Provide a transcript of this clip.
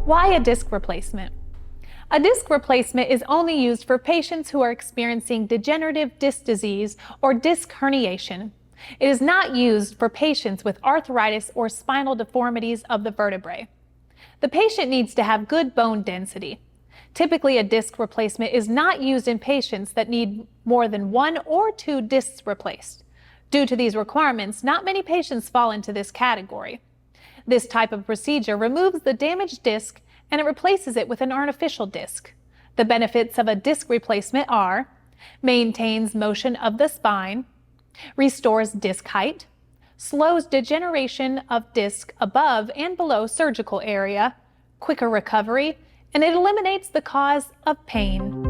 Why a disc replacement? A disc replacement is only used for patients who are experiencing degenerative disc disease or disc herniation. It is not used for patients with arthritis or spinal deformities of the vertebrae. The patient needs to have good bone density. Typically, a disc replacement is not used in patients that need more than 1 or 2 discs replaced. Due to these requirements, not many patients fall into this category. This type of procedure removes the damaged disc and it replaces it with an artificial disc. The benefits of a disc replacement are: maintains motion of the spine, restores disc height, slows degeneration of disc above and below surgical area, quicker recovery, and it eliminates the cause of pain.